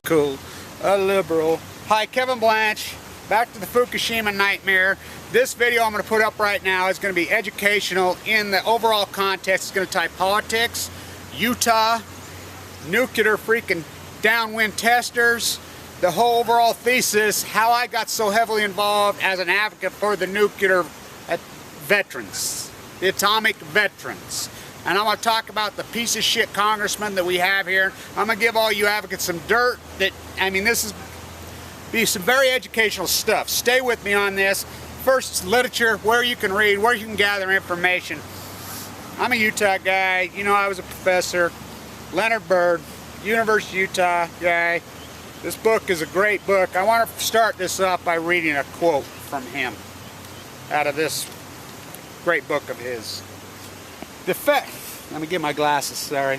Cool, a liberal. Hi, Kevin Blanche, back to the Fukushima nightmare. This video I'm going to put up right now is going to be educational in the overall context. It's going to type politics, Utah, nuclear freaking downwind testers, the whole overall thesis, how I got so heavily involved as an advocate for the nuclear veterans, the atomic veterans. And I'm going to talk about the piece of shit congressman that we have here. I'm going to give all you advocates some dirt that, I mean, this is be some very educational stuff. Stay with me on this. First, literature, where you can read, where you can gather information. I'm a Utah guy. You know, I was a professor. Leonard Bird, University of Utah guy. This book is a great book. I want to start this off by reading a quote from him out of this great book of his. Let me get my glasses, sorry.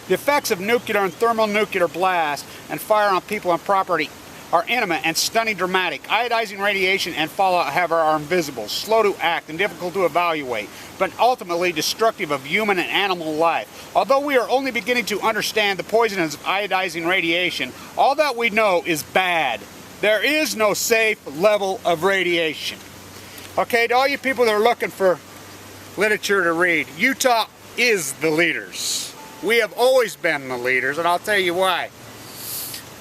The effects of nuclear and thermonuclear blast and fire on people and property are intimate and stunning dramatic. Iodizing radiation and fallout, however, are invisible, slow to act, and difficult to evaluate, but ultimately destructive of human and animal life. Although we are only beginning to understand the poisons of iodizing radiation, all that we know is bad. There is no safe level of radiation. Okay, to all you people that are looking for literature to read, Utah is the leaders. We have always been the leaders, and I'll tell you why.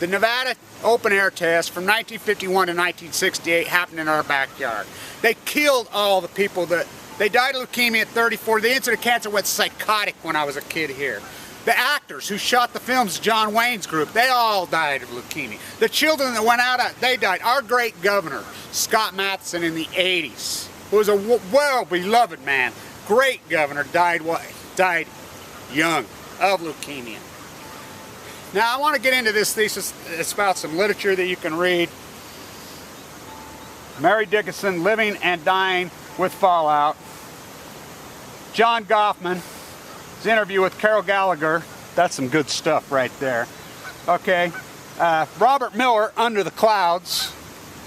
The Nevada open air test from 1951 to 1968 happened in our backyard. They killed all the people they died of leukemia at 34. The incident of cancer went psychotic when I was a kid here. The actors who shot the films, John Wayne's group, they all died of leukemia. The children that went out, they died. Our great governor, Scott Matheson, in the 80s, who was a well-beloved man, great governor, died young of leukemia. Now, I want to get into this thesis. It's about some literature that you can read. Mary Dickinson, Living and Dying with Fallout. John Goffman's interview with Carol Gallagher. That's some good stuff right there. Okay. Robert Miller, Under the Clouds.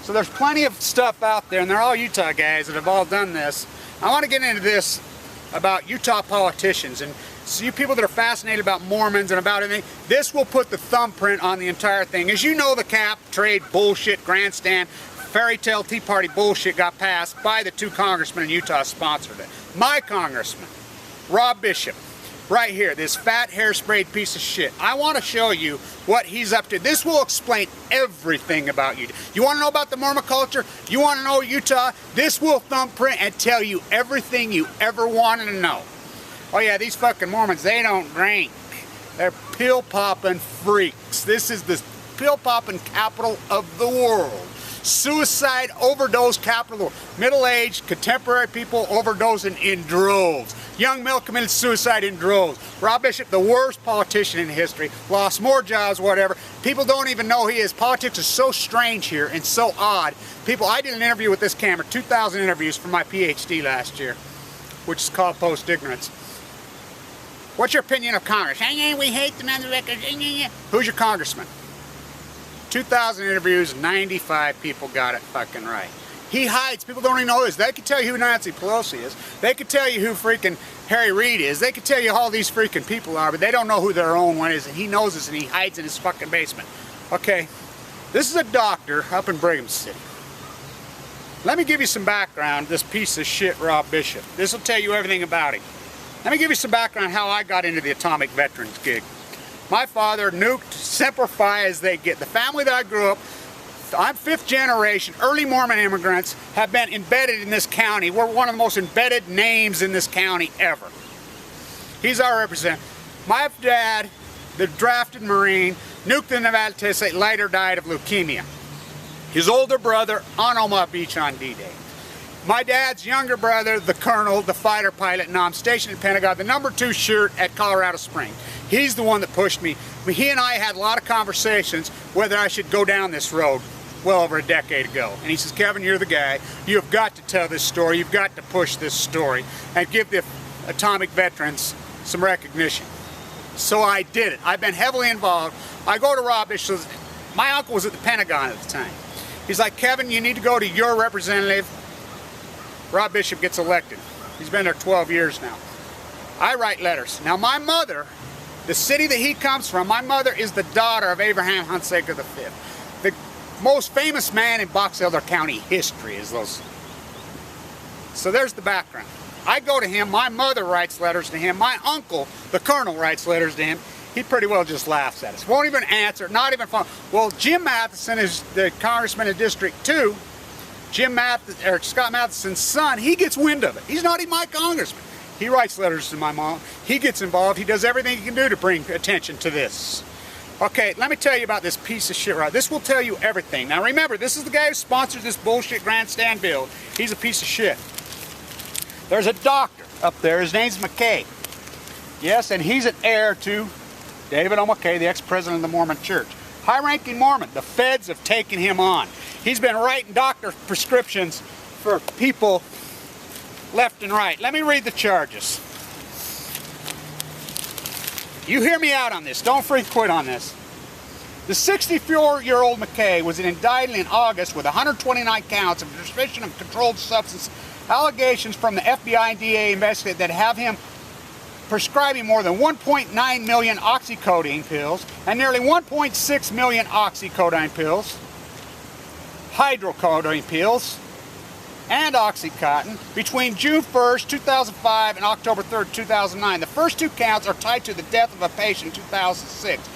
So there's plenty of stuff out there, and they're all Utah guys that have all done this. I want to get into this about Utah politicians, and so you people that are fascinated about Mormons and about anything, this will put the thumbprint on the entire thing. As you know, the cap trade bullshit, grandstand, fairy tale Tea Party bullshit got passed by the two congressmen in Utah sponsored it. My congressman, Rob Bishop, right here, this fat hairsprayed piece of shit. I want to show you what he's up to. This will explain everything about Utah. You want to know about the Mormon culture? You want to know Utah? This will thumbprint and tell you everything you ever wanted to know. Oh yeah, these fucking Mormons, they don't drink. They're pill-popping freaks. This is the pill-popping capital of the world. Suicide, overdose capital of the world. Middle-aged, contemporary people overdosing in droves. Young male committed suicide in droves. Rob Bishop, the worst politician in history, lost more jobs, whatever. People don't even know who he is. Politics is so strange here and so odd. People, I did an interview with this camera, 2,000 interviews for my PhD last year, which is called Post-Ignorance. What's your opinion of Congress? We hate them on the record. Who's your congressman? 2,000 interviews, 95 people got it fucking right. He hides. People don't even know this. They could tell you who Nancy Pelosi is. They could tell you who freaking Harry Reid is. They could tell you who all these freaking people are, but they don't know who their own one is, and he knows this, and he hides in his fucking basement. Okay, this is a doctor up in Brigham City. Let me give you some background, this piece of shit, Rob Bishop. This will tell you everything about him. Let me give you some background how I got into the atomic veterans gig. My father nuked, Semper Fi as they get. The family that I grew up, I'm fifth generation, early Mormon immigrants, have been embedded in this county. We're one of the most embedded names in this county ever. He's our representative. My dad, the drafted Marine, nuked the Nevada test site, later died of leukemia. His older brother on Omaha Beach on D-Day. My dad's younger brother, the colonel, the fighter pilot, now I'm stationed at Pentagon, the #2 shirt at Colorado Springs. He's the one that pushed me. He and I had a lot of conversations whether I should go down this road well over a decade ago. And he says, Kevin, you're the guy. You have got to tell this story. You've got to push this story and give the atomic veterans some recognition. So I did it. I've been heavily involved. I go to Rob Bishop. My uncle was at the Pentagon at the time. He's like, Kevin, you need to go to your representative. Rob Bishop gets elected. He's been there 12 years now. I write letters. Now my mother The city that he comes from, my mother is the daughter of Abraham Hunsaker V. The most famous man in Box Elder County history is those. So there's the background. I go to him, my mother writes letters to him, my uncle, the colonel, writes letters to him. He pretty well just laughs at us. Won't even answer, not even phone. Well, Jim Matheson is the congressman in District 2. Scott Matheson's son, he gets wind of it. He's not even my congressman. He writes letters to my mom. He gets involved. He does everything he can do to bring attention to this. Okay, let me tell you about this piece of shit right. This will tell you everything. Now remember, this is the guy who sponsors this bullshit grandstand bill. He's a piece of shit. There's a doctor up there. His name's McKay. Yes, and he's an heir to David O. McKay, the ex-president of the Mormon Church. High-ranking Mormon. The feds have taken him on. He's been writing doctor prescriptions for people left and right. Let me read the charges. You hear me out on this. Don't freak quit on this. The 64-year-old McKay was indicted in August with 129 counts of suspicion of controlled substance allegations from the FBI and DEA investigate that have him prescribing more than 1.9 million oxycodone pills and nearly 1.6 million oxycodone pills, hydrocodone pills, and Oxycontin between June 1st, 2005 and October 3rd, 2009. The first two counts are tied to the death of a patient in 2006,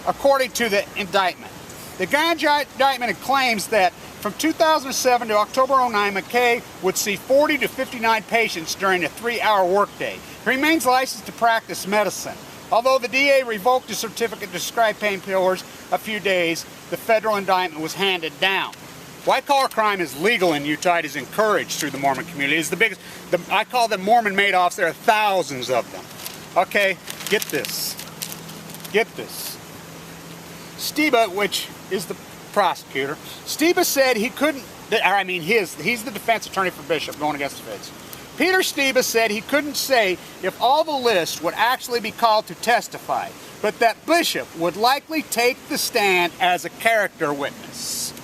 according to the indictment. The indictment claims that from 2007 to October 2009, McKay would see 40 to 59 patients during a 3-hour workday. He remains licensed to practice medicine. Although the DA revoked his certificate to prescribe painkillers a few days, the federal indictment was handed down. White-collar crime is legal in Utah. It is encouraged through the Mormon community. It's the biggest, I call them Mormon Madoffs. There are thousands of them. Okay, get this. Get this. Steba, which is the prosecutor, Steba said he couldn't, he's the defense attorney for Bishop going against the feds. Peter Steba said he couldn't say if all the list would actually be called to testify, but that Bishop would likely take the stand as a character witness.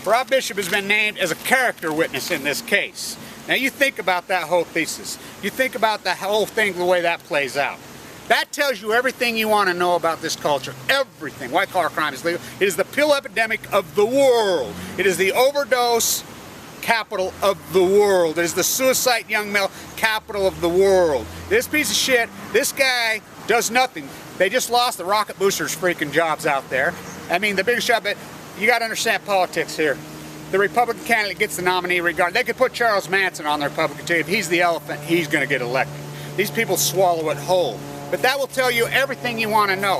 Rob Bishop has been named as a character witness in this case. Now you think about that whole thesis. You think about the whole thing, the way that plays out. That tells you everything you want to know about this culture. Everything. White-collar crime is legal. It is the pill epidemic of the world. It is the overdose capital of the world. It is the suicide young male capital of the world. This piece of shit, this guy does nothing. They just lost the rocket boosters freaking jobs out there. I mean, the biggest job, but you got to understand politics here. The Republican candidate gets the nominee regardless. They could put Charles Manson on the Republican team. If he's the elephant, he's going to get elected. These people swallow it whole. But that will tell you everything you want to know.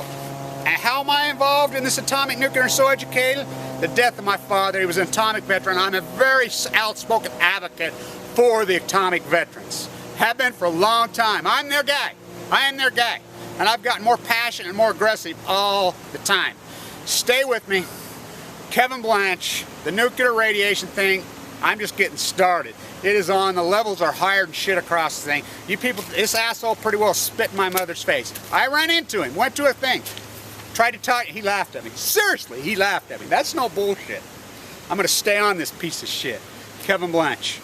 And how am I involved in this atomic nuclear and so educated? The death of my father. He was an atomic veteran. I'm a very outspoken advocate for the atomic veterans. Have been for a long time. I'm their guy. I am their guy. And I've gotten more passionate and more aggressive all the time. Stay with me. Kevin Blanche, the nuclear radiation thing, I'm just getting started. It is on, the levels are higher than shit across the thing. You people, this asshole pretty well spit in my mother's face. I ran into him, went to a thing, tried to talk, he laughed at me. Seriously, he laughed at me. That's no bullshit. I'm gonna stay on this piece of shit. Kevin Blanche.